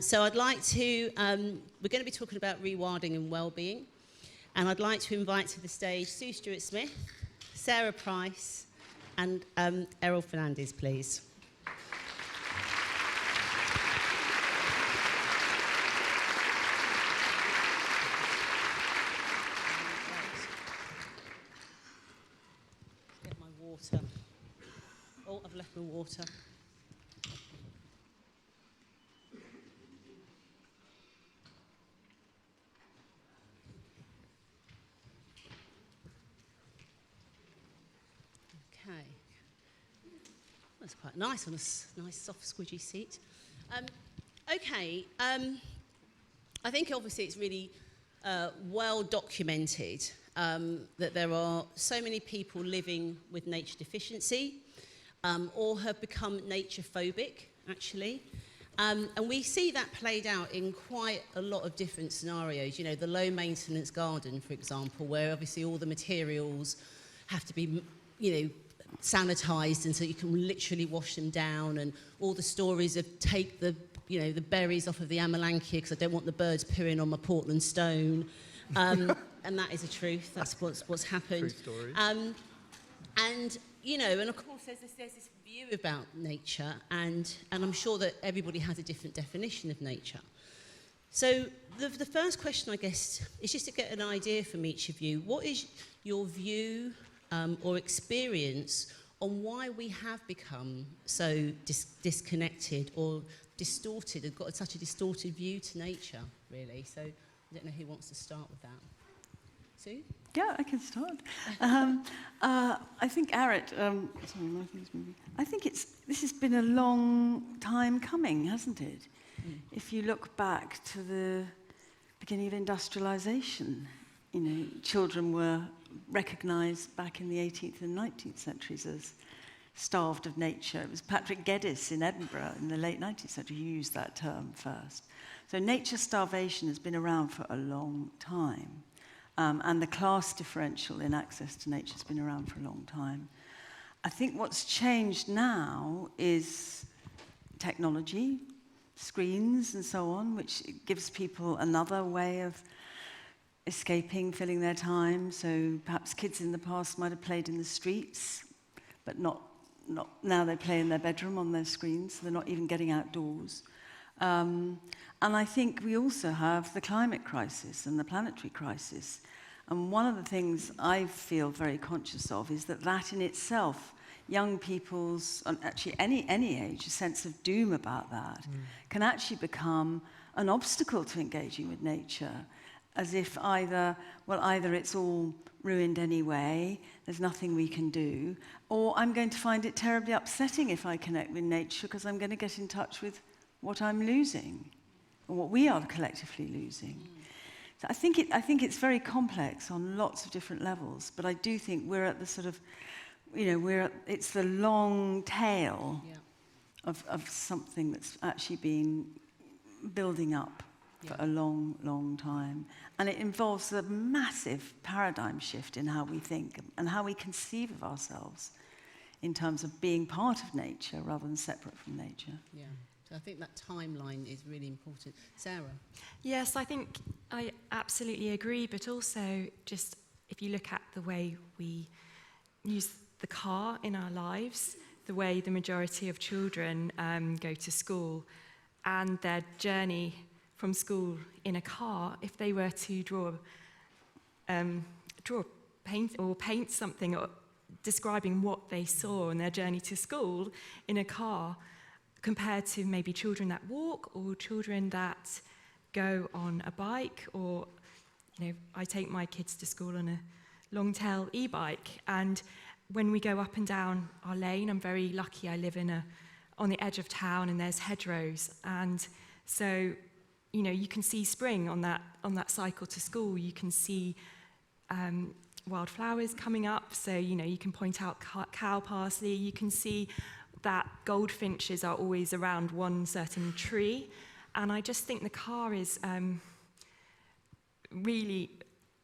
So I'd like to, we're going to be talking about rewilding and well-being. And I'd like to invite to the stage Sue Stewart-Smith, Sarah Price, and Errol Fernandez, please. Get my water. Oh, I've left my water. Okay. That's quite nice on a nice, soft, squidgy seat. I think obviously it's really well documented that there are so many people living with nature deficiency or have become nature phobic, actually. And we see that played out in quite a lot of different scenarios. You know, the low maintenance garden, for example, where obviously all the materials have to be, you know, sanitized, and so you can literally wash them down, and all the stories of take the, you know, the berries off of the amelanchier because I don't want the birds peeing on my Portland stone, and that is a truth. That's what's happened. True story. And you know, and of course there's this view about nature, and I'm sure that everybody has a different definition of nature. So the first question, I guess, is just to get an idea from each of you. What is your view or experience on why we have become so disconnected or distorted, and got such a distorted view to nature, really? So I don't know who wants to start with that. Sue? Yeah, I can start. I think Arit, I think this has been a long time coming, hasn't it? Mm. If you look back to the beginning of industrialization, you know, children were recognized back in the 18th and 19th centuries as starved of nature. It was Patrick Geddes in Edinburgh in the late 19th century who used that term first. So nature starvation has been around for a long time. And the class differential in access to nature has been around for a long time. I think what's changed now is technology, screens and so on, which gives people another way of escaping, filling their time. So perhaps kids in the past might have played in the streets, but not now they play in their bedroom on their screens, so they're not even getting outdoors. And I think we also have the climate crisis and the planetary crisis. And one of the things I feel very conscious of is that in itself, young people's, actually any age, a sense of doom about that can actually become an obstacle to engaging with nature, as if either it's all ruined anyway, there's nothing we can do, or I'm going to find it terribly upsetting if I connect with nature because I'm going to get in touch with what I'm losing, or what we are collectively losing. So I think it's very complex on lots of different levels, but I do think we're at the sort of, you know, it's the long tail of something that's actually been building up for a long, long time. And it involves a massive paradigm shift in how we think and how we conceive of ourselves in terms of being part of nature rather than separate from nature. Yeah. So I think that timeline is really important. Sarah? Yes, I think I absolutely agree, but also just if you look at the way we use the car in our lives, the way the majority of children go to school, and their journey from school in a car, if they were to draw paint something or describing what they saw on their journey to school in a car, compared to maybe children that walk or children that go on a bike, or, you know, I take my kids to school on a long-tail e-bike, and when we go up and down our lane, I'm very lucky I live on the edge of town and there's hedgerows, and so, you know, you can see spring on that cycle to school. You can see wildflowers coming up, so, you know, you can point out cow parsley. You can see that goldfinches are always around one certain tree, and I just think the car is really,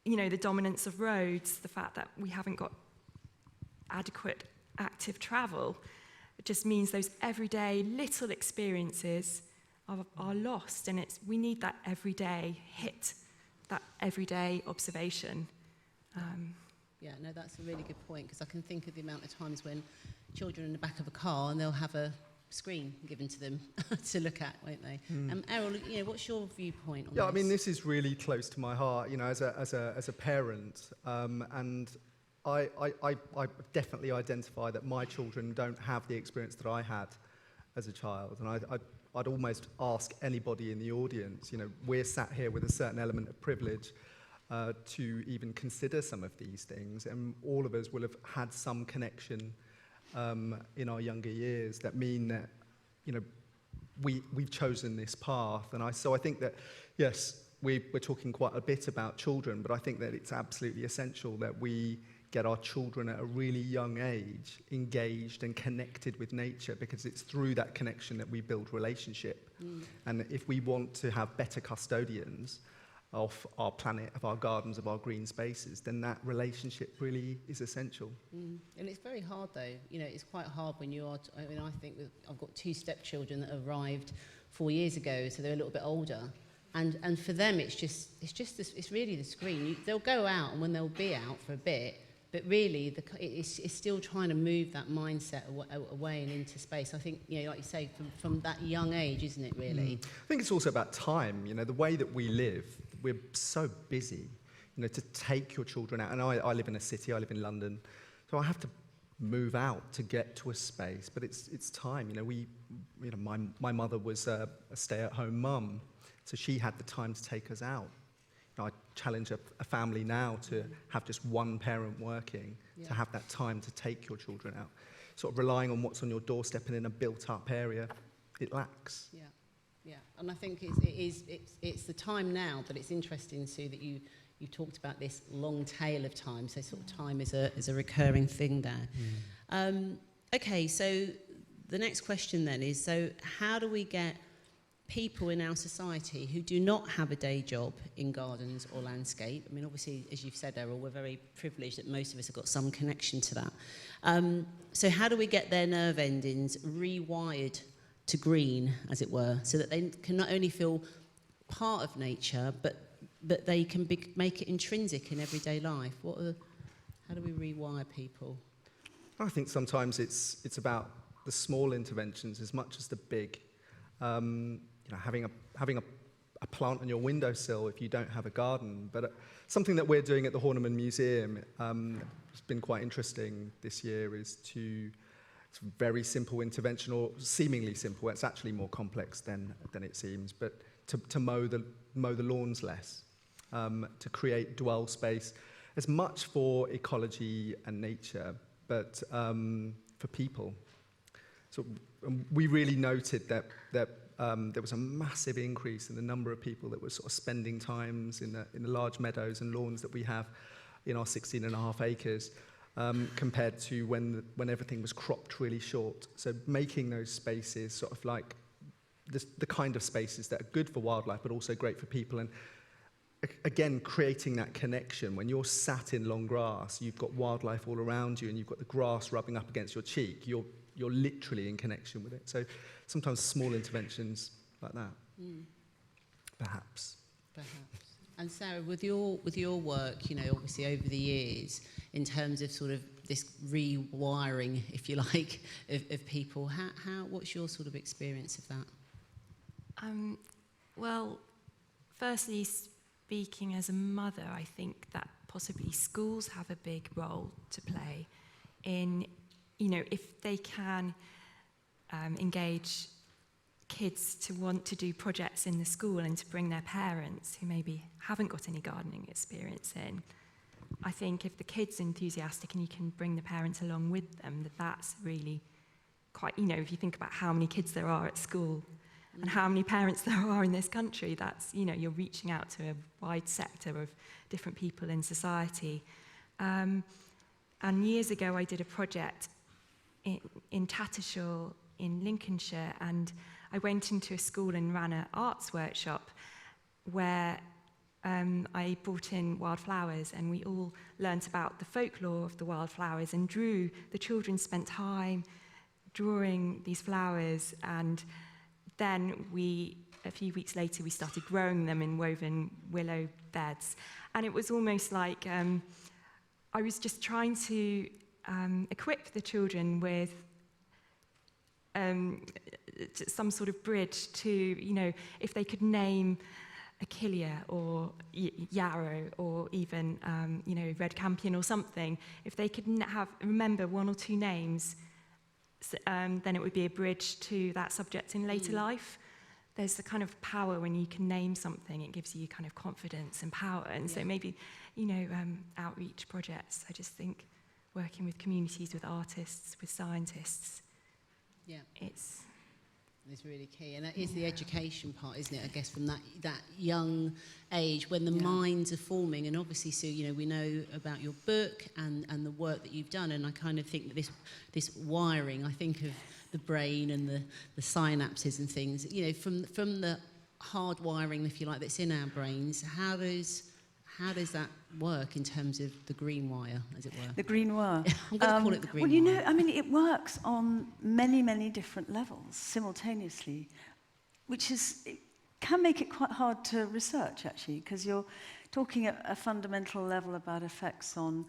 you know, the dominance of roads, the fact that we haven't got adequate active travel, it just means those everyday little experiences are lost, and we need that everyday hit, that everyday observation. Yeah, no, that's a really good point, because I can think of the amount of times when children are in the back of a car and they'll have a screen given to them to look at, won't they? Errol, what's your viewpoint on this? Yeah, I mean, this is really close to my heart, as a parent, and I definitely identify that my children don't have the experience that I had as a child, and I'd almost ask anybody in the audience, we're sat here with a certain element of privilege to even consider some of these things, and all of us will have had some connection in our younger years that mean that, we've chosen this path. And so I think that, yes, we're talking quite a bit about children, but I think that it's absolutely essential that we get our children at a really young age engaged and connected with nature, because it's through that connection that we build relationship. And if we want to have better custodians of our planet, of our gardens, of our green spaces, then that relationship really is essential. And it's very hard, though. It's quite hard when you are. I think I've got 2 stepchildren that arrived 4 years ago, so they're a little bit older. And for them, it's really the screen. They'll go out, and when they'll be out for a bit, but really it's still trying to move that mindset away and into space. I think, like you say, from that young age, isn't it, really? I think it's also about time. The way that we live, we're so busy, to take your children out. And I live in a city, I live in London, so I have to move out to get to a space, but it's time. My mother was a stay-at-home mum, so she had the time to take us out. I challenge a family now to have just one parent working, to have that time to take your children out. Sort of relying on what's on your doorstep and in a built-up area, it lacks. Yeah, and I think it's the time now, but it's interesting, Sue, that you talked about this long tail of time, so sort of time is a recurring thing there. Okay, so the next question then is, so how do we get people in our society who do not have a day job in gardens or landscape? I mean, obviously, as you've said, Errol, we're very privileged that most of us have got some connection to that. So how do we get their nerve endings rewired to green, as it were, so that they can not only feel part of nature, but they can make it intrinsic in everyday life? How do we rewire people? I think sometimes it's about the small interventions as much as the big. Having a plant on your windowsill if you don't have a garden. But something that we're doing at the Horniman Museum, it's been quite interesting this year, is it's a very simple intervention, or seemingly simple. It's actually more complex than it seems. But to mow the lawns less, to create dwell space, as much for ecology and nature, but for people. So we really noted that there was a massive increase in the number of people that were sort of spending times in the large meadows and lawns that we have in our 16.5 acres, compared to when everything was cropped really short. So making those spaces sort of like the kind of spaces that are good for wildlife, but also great for people. And again, creating that connection. When you're sat in long grass, you've got wildlife all around you, and you've got the grass rubbing up against your cheek. You're literally in connection with it. So sometimes small interventions like that, perhaps. And Sarah, with your work, obviously over the years, in terms of sort of this rewiring, if you like, of people, what's your sort of experience of that? Well, firstly, speaking as a mother, I think that possibly schools have a big role to play in, if they can engage kids to want to do projects in the school and to bring their parents who maybe haven't got any gardening experience in. I think if the kid's enthusiastic and you can bring the parents along with them, that's really quite, if you think about how many kids there are at school and how many parents there are in this country, that's, you're reaching out to a wide sector of different people in society. And years ago, I did a project in Tattershall in Lincolnshire, and I went into a school and ran an arts workshop where I brought in wildflowers, and we all learnt about the folklore of the wildflowers and the children spent time drawing these flowers, and then a few weeks later, we started growing them in woven willow beds. And it was almost like I was just trying to equip the children with some sort of bridge to, you know, if they could name Achillea or yarrow or even, you know, red campion or something, if they could remember one or two names, then it would be a bridge to that subject in later life. There's the kind of power when you can name something, it gives you kind of confidence and power. And so maybe, you know, outreach projects, I just think working with communities, with artists, with scientists, it's really key. And that is the education part, isn't it? I guess from that young age when the minds are forming. And obviously, Sue, you know, we know about your book and the work that you've done. And I kind of think that this wiring, I think of the brain and the synapses and things, you know, from the hard wiring, if you like, that's in our brains. How does that work in terms of the green wire, as it were? The green wire. I'm going to call it the green wire. Well, you know, I mean, it works on many, many different levels simultaneously, which it can make it quite hard to research, actually, because you're talking at a fundamental level about effects on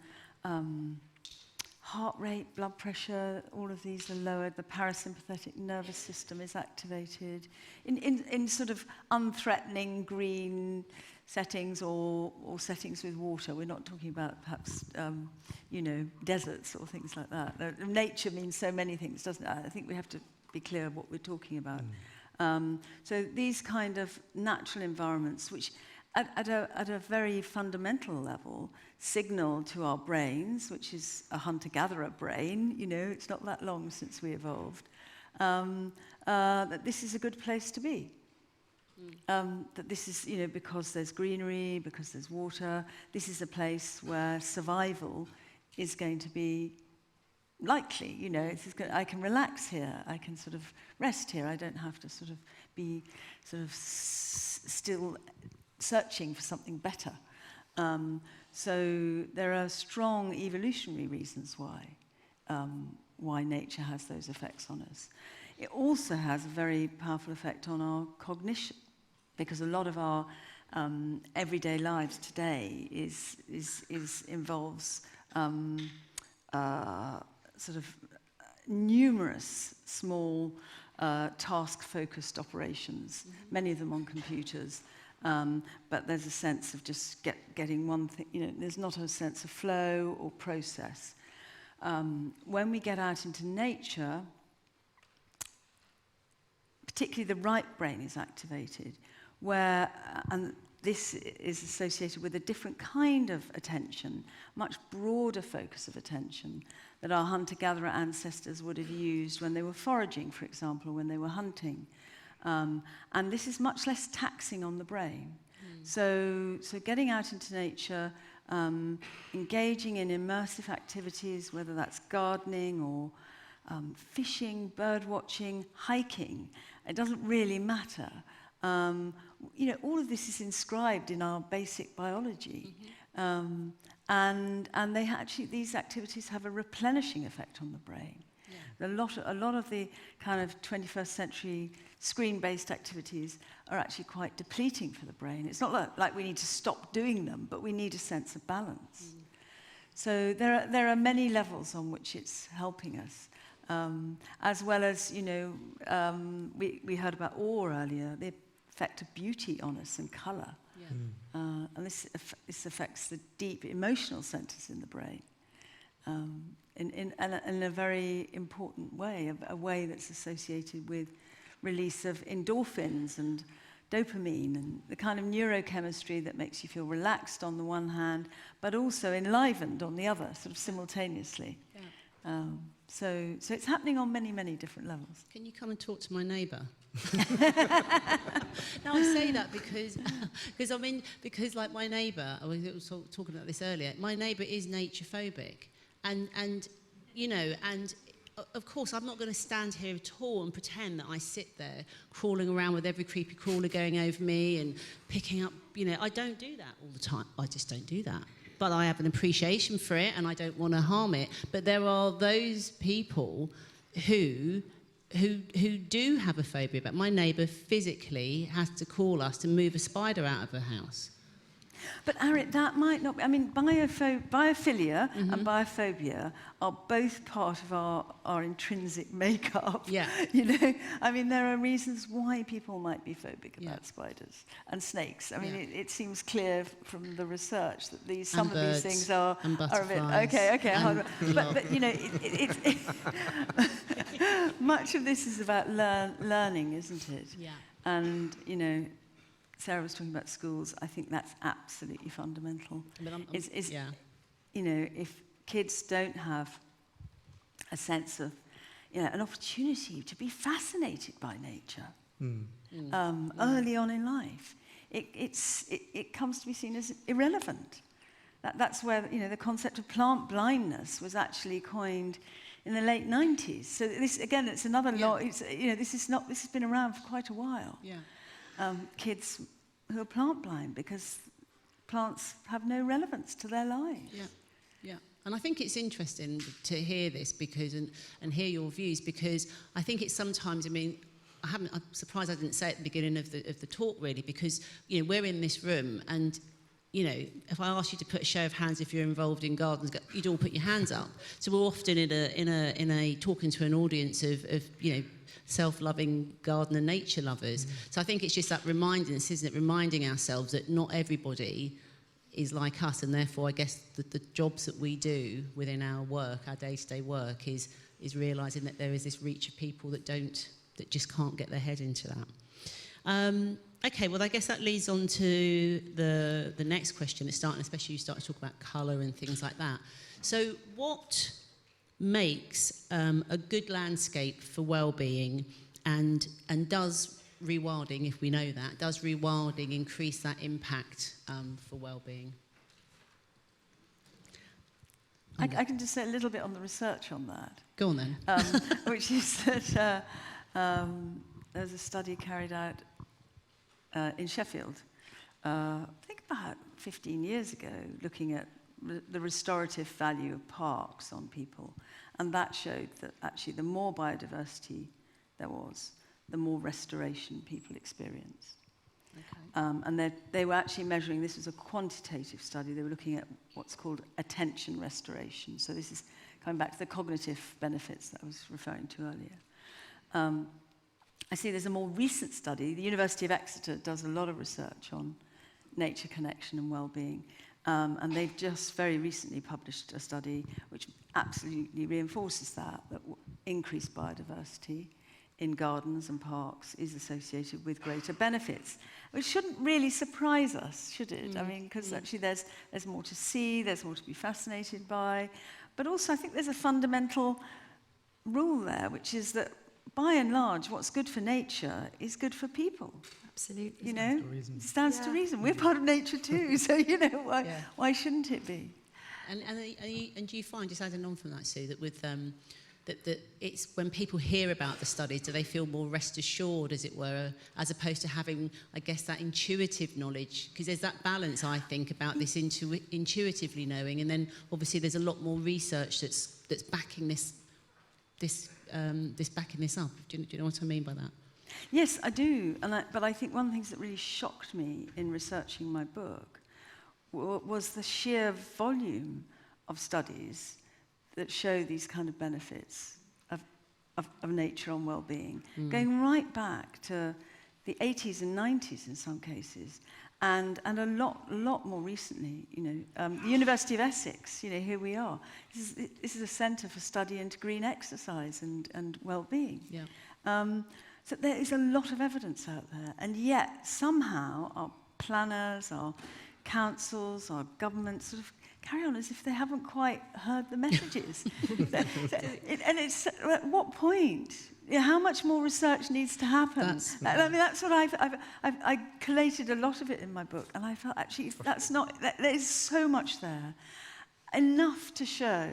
heart rate, blood pressure. All of these are lowered. The parasympathetic nervous system is activated in sort of unthreatening green settings or settings with water. We're not talking about perhaps, you know, deserts or things like that. Nature means so many things, doesn't it? I think we have to be clear what we're talking about. So these kind of natural environments, which at a very fundamental level signal to our brains, which is a hunter-gatherer brain, you know, it's not that long since we evolved, that this is a good place to be. That this is, you know, because there's greenery, because there's water, this is a place where survival is going to be likely, you know, I can relax here, I can sort of rest here, I don't have to sort of be sort of still searching for something better. So there are strong evolutionary reasons why nature has those effects on us. It also has a very powerful effect on our cognition, because a lot of our everyday lives today involves sort of numerous small task-focused operations, many of them on computers. But there's a sense of just getting one thing, you know, there's not a sense of flow or process. When we get out into nature, particularly the right brain is activated, and this is associated with a different kind of attention, much broader focus of attention that our hunter-gatherer ancestors would have used when they were foraging, for example, or when they were hunting. And this is much less taxing on the brain. So getting out into nature, engaging in immersive activities, whether that's gardening or fishing, bird watching, hiking, it doesn't really matter. You know, all of this is inscribed in our basic biology. And they actually, these activities have a replenishing effect on the brain. A lot of the kind of 21st century screen-based activities are actually quite depleting for the brain. It's not like we need to stop doing them, but we need a sense of balance. So there are many levels on which it's helping us, as well as, you know, we heard about awe earlier, the effect of beauty on us and colour. And this affects the deep emotional centres in the brain. In a very important way, a way that's associated with release of endorphins and dopamine and the kind of neurochemistry that makes you feel relaxed on the one hand, but also enlivened on the other, sort of simultaneously. So it's happening on many, many different levels. Can you come and talk to my neighbour? No, I say that because like my neighbour, I was talking about this earlier, my neighbour is nature phobic. And you know, and of course, I'm not going to stand here at all and pretend that I sit there crawling around with every creepy crawler going over me and picking up, you know, I don't do that all the time. I just don't do that. But I have an appreciation for it and I don't want to harm it. But there are those people who who do have a phobia. But my neighbour physically has to call us to move a spider out of her house. But Arit, that might not be, I mean, biophilia and biophobia are both part of our intrinsic makeup. Yeah. You know, I mean, there are reasons why people might be phobic about spiders and snakes. I mean, it seems clear from the research that some of these things are and a bit, butterflies. okay. But you know, much of this is about learning, isn't it? Yeah. And, you know, Sarah was talking about schools. I think that's absolutely fundamental. But you know, if kids don't have a sense of, you know, an opportunity to be fascinated by nature early on in life, it comes to be seen as irrelevant. That's where, you know, the concept of plant blindness was actually coined in the late 90s. So this, again, it's another law. It's, you know, this has been around for quite a while. Yeah. Kids who are plant blind because plants have no relevance to their lives. Yeah, yeah. And I think it's interesting to hear this because and hear your views, because I think it's sometimes, I mean, I'm surprised I didn't say at the beginning of the talk, really, because, you know, we're in this room and, you know, if I asked you to put a show of hands if you're involved in gardens, you'd all put your hands up. So we're often in a talking to an audience of you know, self-loving garden and nature lovers. So I think it's just that reminding us, isn't it? Reminding ourselves that not everybody is like us, and therefore I guess the jobs that we do within our work, our day-to-day work, is realising that there is this reach of people that just can't get their head into that. Okay, well, I guess that leads on to the next question. Especially you start to talk about colour and things like that. So what makes a good landscape for well-being, and does rewilding, if we know that, does rewilding increase that impact for well-being? I can just say a little bit on the research on that. Go on then. Which is that there's a study carried out in Sheffield, I think about 15 years ago, looking at the restorative value of parks on people. And that showed that actually the more biodiversity there was, the more restoration people experienced. Okay. And they were actually measuring, this was a quantitative study, they were looking at what's called attention restoration. So this is coming back to the cognitive benefits that I was referring to earlier. I see there's a more recent study. The University of Exeter does a lot of research on nature connection and well-being. And they've just very recently published a study which absolutely reinforces that increased biodiversity in gardens and parks is associated with greater benefits, which shouldn't really surprise us, should it? I mean, because actually there's more to see, there's more to be fascinated by. But also I think there's a fundamental rule there, which is that by and large, what's good for nature is good for people. Absolutely. You know, stands to reason. We're part of nature too, so, you know, why shouldn't it be? And do you find, just adding on from that, Sue, that with that it's when people hear about the studies, do they feel more rest assured, as it were, as opposed to having, I guess, that intuitive knowledge? Because there's that balance, I think, about this intuitively knowing, and then obviously there's a lot more research that's backing this backing this up. Do you know what I mean by that? Yes, I do. But I think one of the things that really shocked me in researching my book was the sheer volume of studies that show these kind of benefits of nature on well-being, going right back to the 80s and 90s in some cases, and a lot more recently. You know, the University of Essex. You know, here we are. This is a centre for study into green exercise and well-being. Yeah. So there is a lot of evidence out there, and yet somehow our planners, our councils, our governments sort of carry on as if they haven't quite heard the messages. And it's at what point? You know, how much more research needs to happen? I mean, that's what I collated a lot of it in my book, and I felt actually there is so much there, enough to show.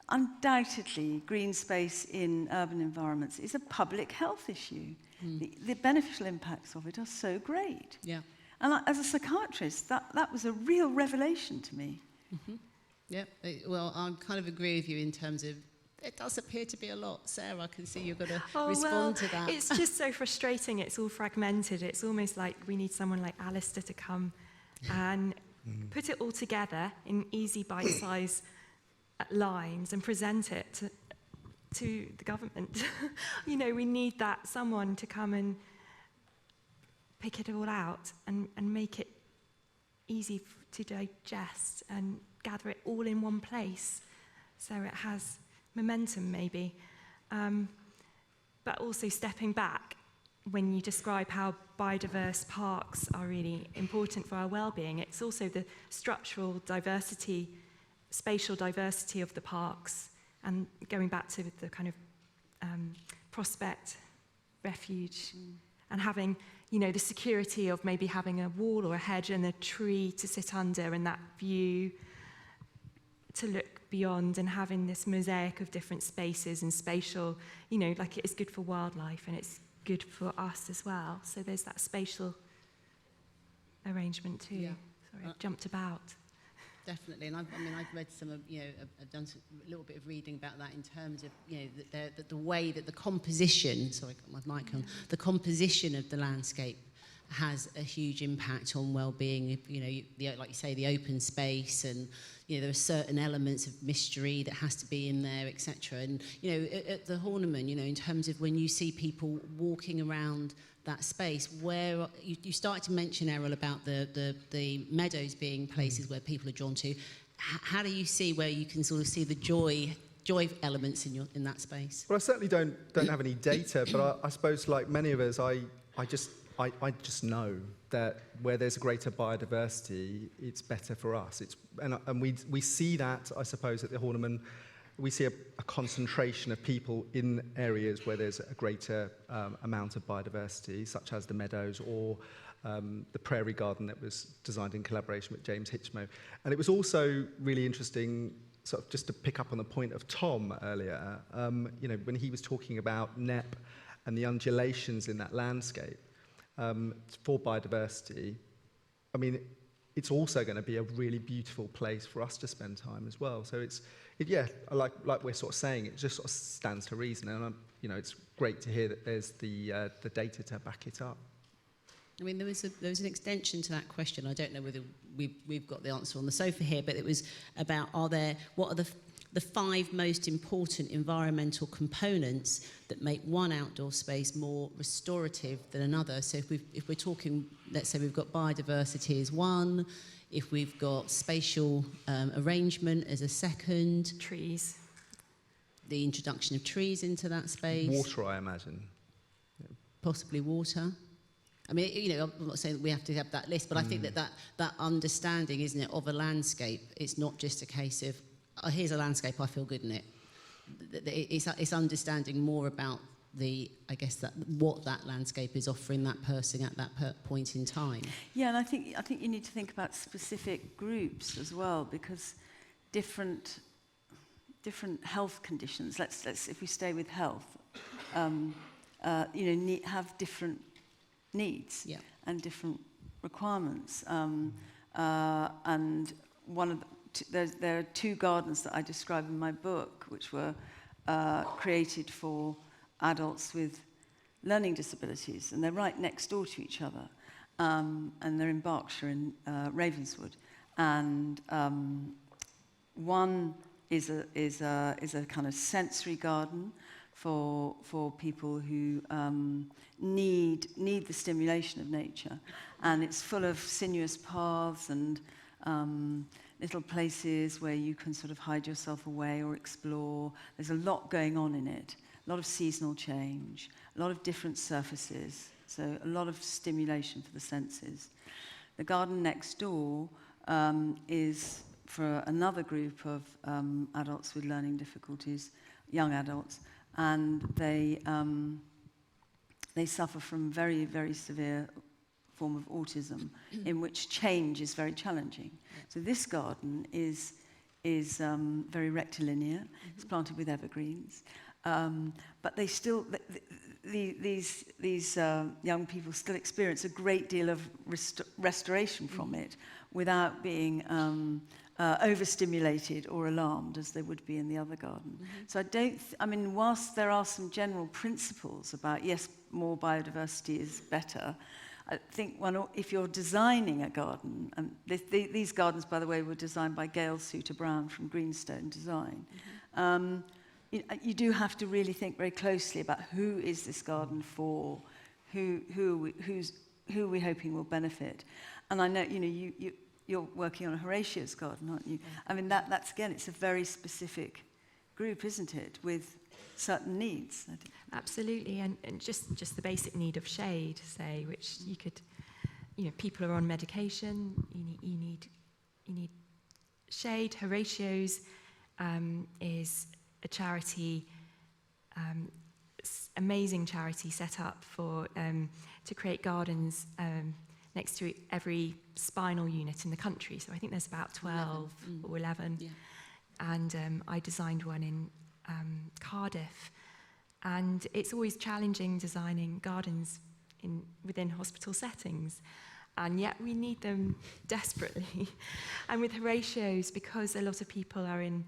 Undoubtedly, green space in urban environments is a public health issue. The beneficial impacts of it are so great. Yeah. And as a psychiatrist, that was a real revelation to me. Yeah, well, I kind of agree with you in terms of it does appear to be a lot. Sarah, I can see you're going to Oh, respond to that. It's just so frustrating. It's all fragmented. It's almost like we need someone like Alistair to come and put it all together in easy bite-sized lines and present it to the government. You know, we need that someone to come and pick it all out and make it easy to digest and gather it all in one place so it has momentum maybe. But also stepping back when you describe how biodiverse parks are really important for our well-being, it's also the structural diversity, spatial diversity of the parks, and going back to the kind of prospect, refuge, and having, you know, the security of maybe having a wall or a hedge and a tree to sit under and that view to look beyond, and having this mosaic of different spaces and spatial, you know, like it is good for wildlife and it's good for us as well. So there's that spatial arrangement too. Yeah. Sorry, I've jumped about. Definitely, and I've read some of, you know, I've done a little bit of reading about that in terms of, you know, the way that the composition, sorry, I got my mic on, the composition of the landscape has a huge impact on well-being. You know, like you say, the open space, and, you know, there are certain elements of mystery that has to be in there, etc. And, you know, at the Horniman, you know, in terms of when you see people walking around that space, where you started to mention, Errol, about the meadows being places where people are drawn to. How do you see where you can sort of see the joy elements in that space? Well, I certainly don't have any data, but I suppose, like many of us, I just know that where there's a greater biodiversity, it's better for us. And we see that, I suppose, at the Horniman. We see a concentration of people in areas where there's a greater amount of biodiversity, such as the meadows or the prairie garden that was designed in collaboration with James Hitchmo. And it was also really interesting, sort of just to pick up on the point of Tom earlier, you know, when he was talking about NEP and the undulations in that landscape for biodiversity. I mean, it's also going to be a really beautiful place for us to spend time as well. So yeah, like we're sort of saying, it just sort of stands to reason, and you know, it's great to hear that there's the data to back it up. I mean, there was an extension to that question. I don't know whether we've got the answer on the sofa here, but it was about what are the 5 most important environmental components that make one outdoor space more restorative than another. So if we're talking, let's say we've got biodiversity as one, if we've got spatial arrangement as a second. Trees. The introduction of trees into that space. Water, I imagine. Possibly water. I mean, you know, I'm not saying that we have to have that list, but I think that understanding, isn't it, of a landscape, it's not just a case of, oh, here's a landscape, I feel good in it. It's understanding more about I guess what that landscape is offering that person at that point in time. Yeah, and I think you need to think about specific groups as well, because different health conditions. Let's if we stay with health, you know, have different needs and different requirements. And one of there are 2 gardens that I describe in my book, which were created for adults with learning disabilities, and they're right next door to each other, and they're in Berkshire in Ravenswood, and one is a kind of sensory garden for people who need the stimulation of nature, and it's full of sinuous paths and little places where you can sort of hide yourself away or explore. There's a lot going on in it, a lot of seasonal change, a lot of different surfaces, so a lot of stimulation for the senses. The garden next door is for another group of adults with learning difficulties, young adults, and they suffer from very, very severe form of autism, in which change is very challenging. So this garden is very rectilinear. It's planted with evergreens, but they still these young people still experience a great deal of restoration from it without being overstimulated or alarmed as they would be in the other garden. So I mean, whilst there are some general principles about, yes, more biodiversity is better, I think if you're designing a garden, and these gardens, by the way, were designed by Gail Souter-Brown from Greenstone Design, you do have to really think very closely about who is this garden for, who are we hoping will benefit. And I know, you're working on Horatio's garden, aren't you? I mean, that's again, it's a very specific group, isn't it, with certain needs. Absolutely, and just the basic need of shade, say, which you could, people are on medication, you need shade. Horatio's is a charity, amazing charity set up for to create gardens next to every spinal unit in the country. So I think there's about 12 or 11. Yeah. And I designed one in Cardiff. And it's always challenging designing gardens within hospital settings. And yet we need them desperately. And with Horatio's, because a lot of people are in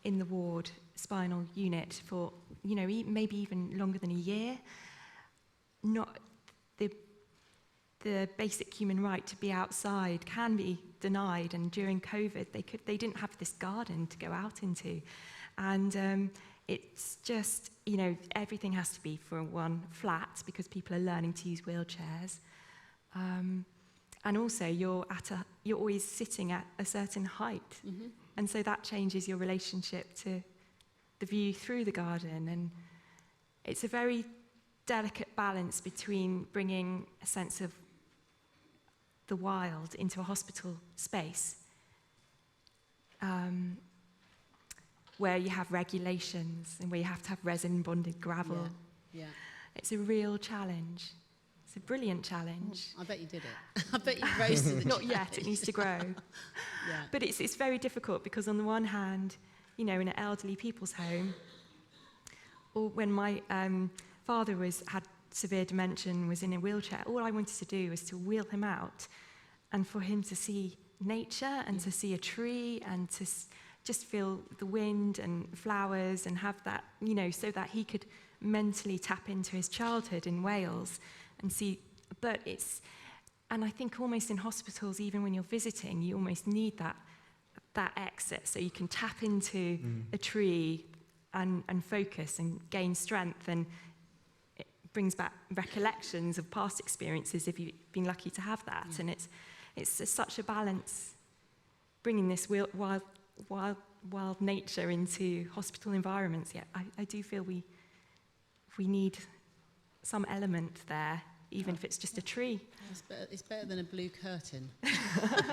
the ward spinal unit for, maybe even longer than a year, not the basic human right to be outside can be denied. And during COVID, they didn't have this garden to go out into. And it's just, everything has to be for one flat because people are learning to use wheelchairs. And also you're always sitting at a certain height. Mm-hmm. And so that changes your relationship to the view through the garden. And it's a very delicate balance between bringing a sense of the wild into a hospital space, where you have regulations and where you have to have resin-bonded gravel. Yeah. It's a real challenge. It's a brilliant challenge. I bet you did it. I bet you rose to the Not yet, it needs to grow. Yeah. But it's very difficult because on the one hand, in an elderly people's home, or when my father had severe dementia and was in a wheelchair, all I wanted to do was to wheel him out and for him to see nature and to see a tree and to just feel the wind and flowers and have that, so that he could mentally tap into his childhood in Wales and see. And I think almost in hospitals, even when you're visiting, you almost need that exit so you can tap into a tree and focus and gain strength, and it brings back recollections of past experiences if you've been lucky to have that. Yeah. And it's such a balance, bringing this wild nature into hospital environments. Yeah, I do feel we need some element there, even if it's just a tree. It's better than a blue curtain.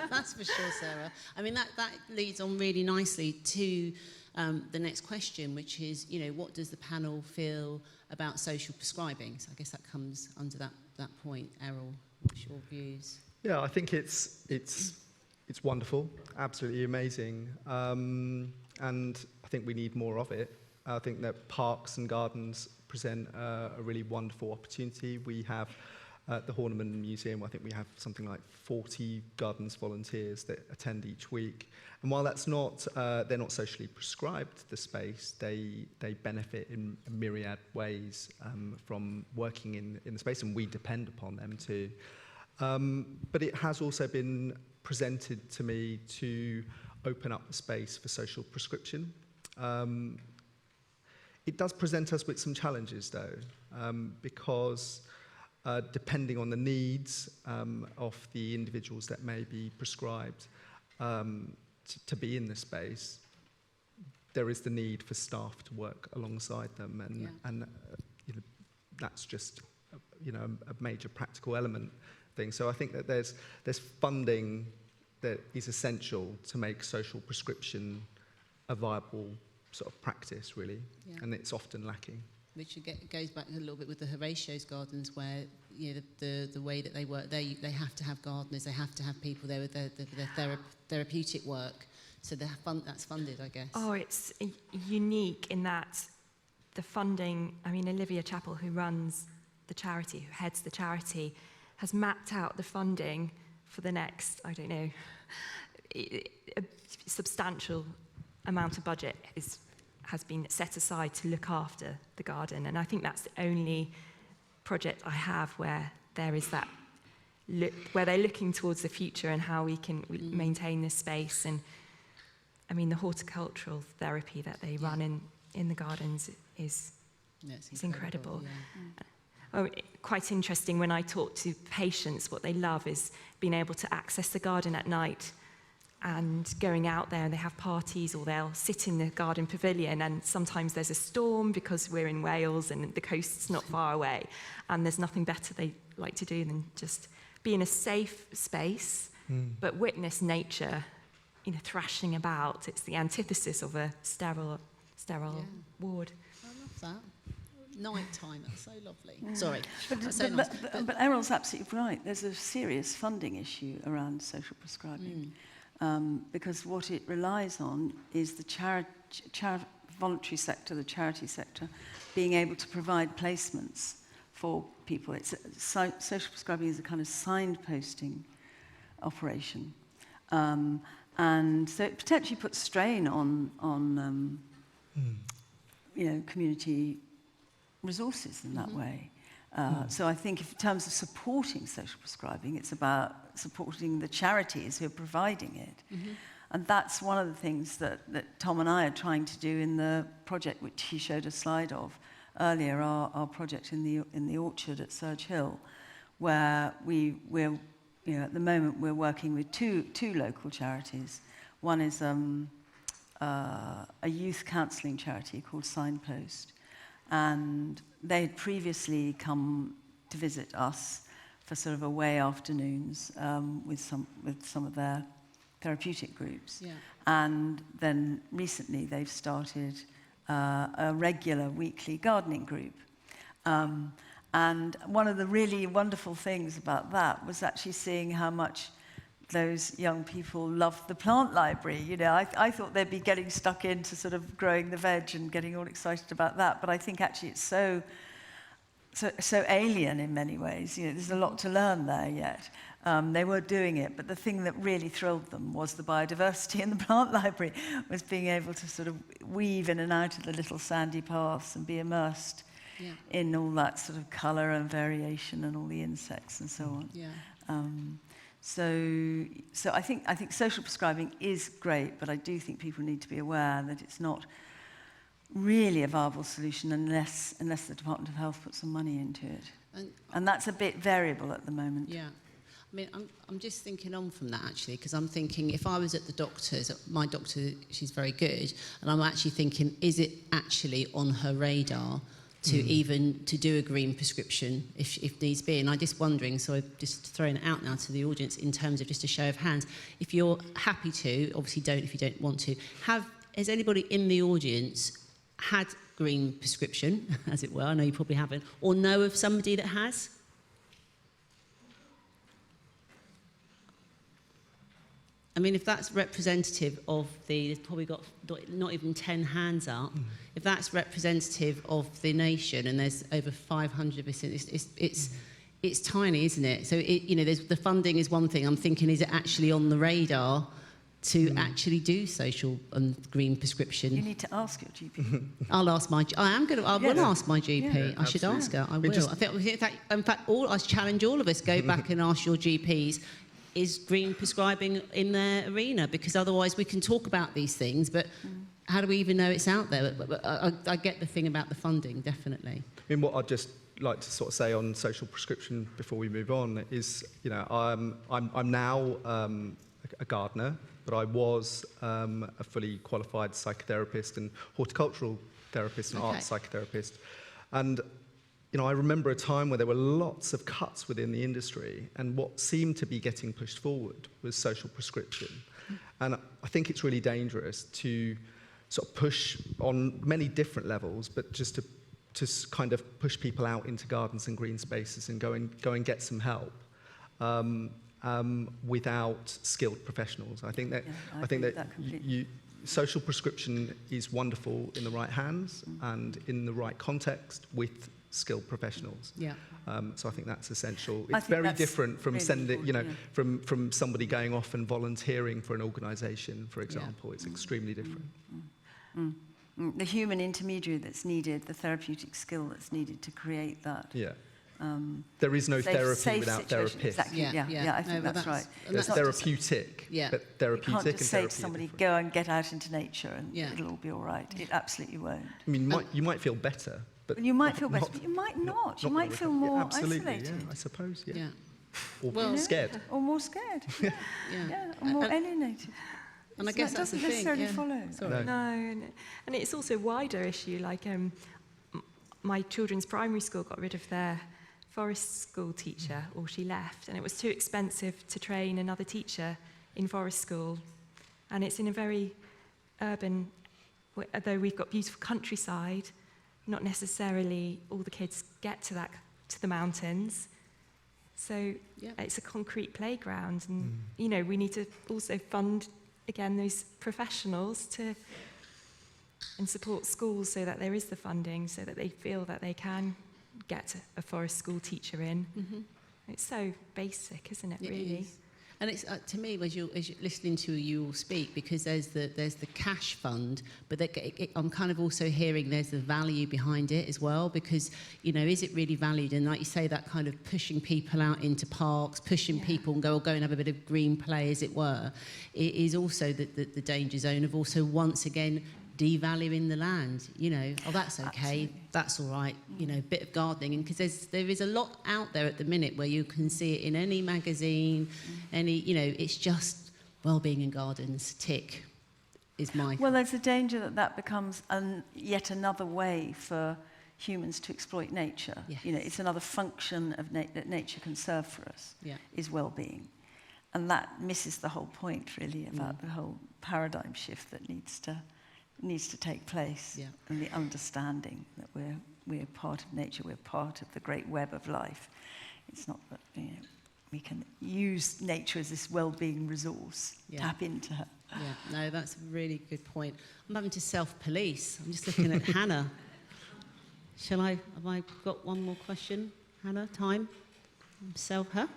That's for sure, Sarah. I mean, that leads on really nicely to the next question, which is, what does the panel feel about social prescribing? So I guess that comes under that point. Errol, what's your views? Yeah, I think it's wonderful, absolutely amazing, and I think we need more of it. I think that parks and gardens present a really wonderful opportunity. We have at the Horniman Museum, I think we have something like 40 gardens volunteers that attend each week. And while that's not, they're not socially prescribed the space, they benefit in a myriad ways from working in the space, and we depend upon them too. But it has also been presented to me to open up the space for social prescription. It does present us with some challenges though, because depending on the needs of the individuals that may be prescribed to be in the space, there is the need for staff to work alongside them, and that's just a major practical element thing. So I think that there's funding that is essential to make social prescription a viable sort of practice, really, and it's often lacking. Which goes back a little bit with the Horatio's gardens, where the way that they work, they have to have gardeners, they have to have people there with their therapeutic work, so that's funded, I guess. Oh, it's unique in that the funding, I mean, Olivia Chappell, who runs the charity, who heads the charity, has mapped out the funding for the next, I don't know, a substantial amount of budget has been set aside to look after the garden. And I think that's the only project I have where there is that where they're looking towards the future and how we can maintain this space. And I mean, the horticultural therapy that they run in the gardens is incredible. Yeah. Oh, quite interesting, when I talk to patients, what they love is being able to access the garden at night and going out there, and they have parties, or they'll sit in the garden pavilion, and sometimes there's a storm because we're in Wales and the coast's not far away, and there's nothing better they like to do than just be in a safe space, but witness nature, you know, thrashing about. It's the antithesis of a sterile ward. I love that. Night time, that's so lovely. Sorry, But Errol's absolutely right. There's a serious funding issue around social prescribing, because what it relies on is the voluntary sector, the charity sector, being able to provide placements for people. Social prescribing is a kind of signposting operation, and so it potentially puts strain on community resources in that way. So I think in terms of supporting social prescribing, it's about supporting the charities who are providing it. And that's one of the things that Tom and I are trying to do in the project which he showed a slide of earlier, our project in the orchard at Surge Hill, where we're at the moment we're working with two local charities. One is a youth counselling charity called Signpost, and they had previously come to visit us for sort of away afternoons with some of their therapeutic groups. Yeah. And then recently they've started a regular weekly gardening group. And one of the really wonderful things about that was actually seeing how much those young people loved the plant library. You know, I thought they'd be getting stuck into sort of growing the veg and getting all excited about that, but I think actually it's so alien in many ways. You know, there's a lot to learn there yet. They were doing it, but the thing that really thrilled them was the biodiversity in the plant library, was being able to sort of weave in and out of the little sandy paths and be immersed in all that sort of colour and variation and all the insects and so on. Yeah. So I think social prescribing is great, but I do think people need to be aware that it's not really a viable solution unless the Department of Health puts some money into it. And that's a bit variable at the moment. Yeah. I mean, I'm just thinking on from that, actually, because I'm thinking if I was at the doctor's, my doctor, she's very good, and I'm actually thinking, is it actually on her radar to even to do a green prescription if needs be? And I'm just wondering, so I'm just throwing it out now to the audience in terms of just a show of hands. If you're happy to, obviously don't if you don't want to. Has anybody in the audience had green prescription, as it were? I know you probably haven't. Or know of somebody that has? I mean, if that's representative of there's probably got not even 10 hands up. If that's representative of the nation, and there's over 500 of us, it's tiny, isn't it? So there's the funding is one thing. I'm thinking, is it actually on the radar to actually do social and green prescription? You need to ask your GP. I'll ask my. I will ask my GP. Yeah, I should ask her. I will. In fact, I challenge all of us. Go back and ask your GPs. Is green prescribing in their arena? Because otherwise we can talk about these things, but how do we even know it's out there? But I get the thing about the funding, definitely. I mean, what I'd just like to sort of say on social prescription before we move on is, I'm now a gardener, but I was a fully qualified psychotherapist and horticultural therapist and arts psychotherapist. And I remember a time where there were lots of cuts within the industry, and what seemed to be getting pushed forward was social prescription. And I think it's really dangerous to sort of push on many different levels, but just to kind of push people out into gardens and green spaces and go and get some help without skilled professionals. I think that social prescription is wonderful in the right hands and in the right context with skilled professionals. Yeah. So I think that's essential. I It's think very that's different from really sending, important, from somebody going off and volunteering for an organisation, for example. It's extremely different. The human intermediary that's needed, the therapeutic skill that's needed to create that. Yeah. There is no therapy safe without situation. therapists. Exactly. Yeah, I think No, that's right. and There's that's therapeutic, Yeah. but You therapeutic can't and just say therapy to are somebody, different. go and get out into nature and Yeah. it'll all be all right. It absolutely won't. I mean, you might feel better, but You might feel better, not- but you might not. You not might gonna feel recover. more Yeah, absolutely, isolated. yeah, I suppose, yeah. Yeah. Or Well- scared. Or more scared. Yeah, Yeah. or more alienated. And I So guess that that's the doesn't thing. necessarily Yeah. follow. Sorry. No. No, and it's also a wider issue. Like my children's primary school got rid of their forest school teacher, or she left, and it was too expensive to train another teacher in forest school. And it's in a very urban, although we've got beautiful countryside, not necessarily all the kids get to the mountains. So Yeah. it's a concrete playground, and we need to also fund again those professionals and support schools so that there is the funding, so that they feel that they can get a forest school teacher in. Mm-hmm. It's so basic, isn't it? It Really. is. And it's to me, as you're listening to you all speak, because there's the cash fund, but I'm kind of also hearing there's the value behind it as well, because is it really valued? And like you say, that kind of pushing people out into parks, pushing people and go and have a bit of green play, as it were, it is also the danger zone of also once again devaluing the land. That's okay, Absolutely. that's all right, bit of gardening. And because there is a lot out there at the minute where you can see it in any magazine, it's just well-being in gardens, tick, is my... Well, there's a danger that becomes yet another way for humans to exploit nature. Yes. It's another function of that nature can serve for us, Yeah. is well-being. And that misses the whole point, really, about the whole paradigm shift that needs to take place, Yeah. and the understanding that we're part of nature, we're part of the great web of life. It's not that we can use nature as this well-being resource, tap into her. Yeah, no, that's a really good point. I'm having to self-police. I'm just looking at Hannah. Have I got one more question? Hannah, time? Her?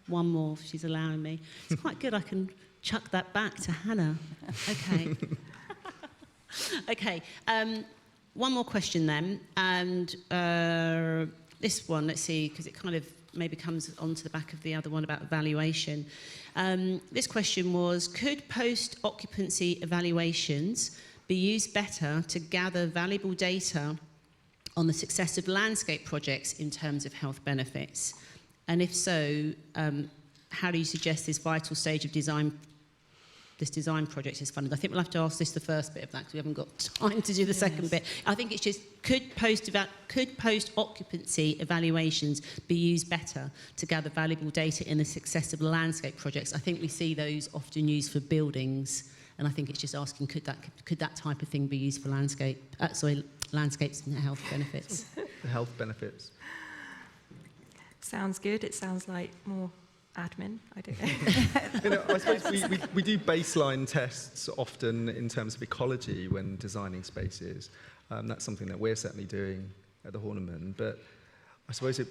One more, if she's allowing me. It's quite good, I can chuck that back to Hannah. Okay. Okay, one more question then, and this one, let's see, because it kind of maybe comes onto the back of the other one about evaluation. This question was, could post-occupancy evaluations be used better to gather valuable data on the success of landscape projects in terms of health benefits? And if so, how do you suggest this vital stage of design project is funded? I think we'll have to ask this the first bit of that, because we haven't got time to do the second bit. I think it's just, could post-occupancy evaluations be used better to gather valuable data in the success of landscape projects? I think we see those often used for buildings, and I think it's just asking, could that type of thing be used for landscapes and health benefits? The health benefits. Sounds good. It sounds like more admin. I don't know. I suppose we do baseline tests often in terms of ecology when designing spaces. That's something that we're certainly doing at the Horniman, but I suppose it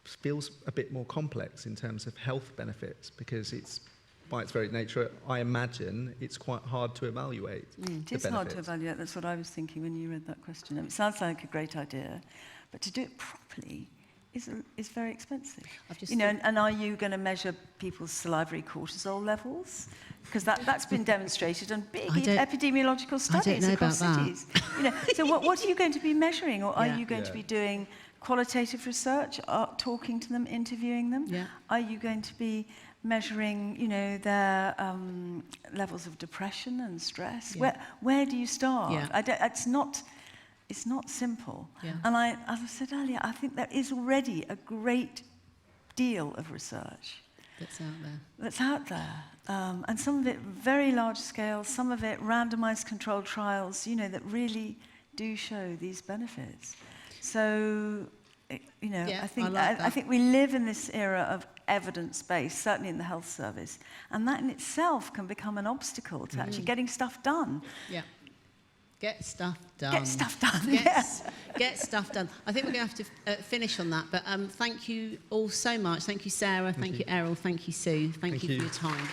feels a bit more complex in terms of health benefits, because it's, by its very nature, I imagine it's quite hard to evaluate the It is benefits. hard to evaluate. That's what I was thinking when you read that question. It sounds like a great idea, but to do it properly is very expensive. And are you going to measure people's salivary cortisol levels? Because that's been demonstrated on big epidemiological studies across cities. So what are you going to be measuring? Or are you going to be doing qualitative research, talking to them, interviewing them? Yeah. Are you going to be measuring, their levels of depression and stress? Yeah. Where do you start? Yeah. It's not simple. Yeah. And as I said earlier, I think there is already a great deal of research That's out there. And some of it very large scale, some of it randomized controlled trials, that really do show these benefits. So You know, Yeah, I think I like that. I think we live in this era of evidence-based, certainly in the health service, and that in itself can become an obstacle to actually getting stuff done. Yeah. Get stuff done. Get stuff done. Get stuff done. I think we're going to have to finish on that, but thank you all so much. Thank you, Sarah. Thank you, Errol. Thank you, Sue. Thank you for your time.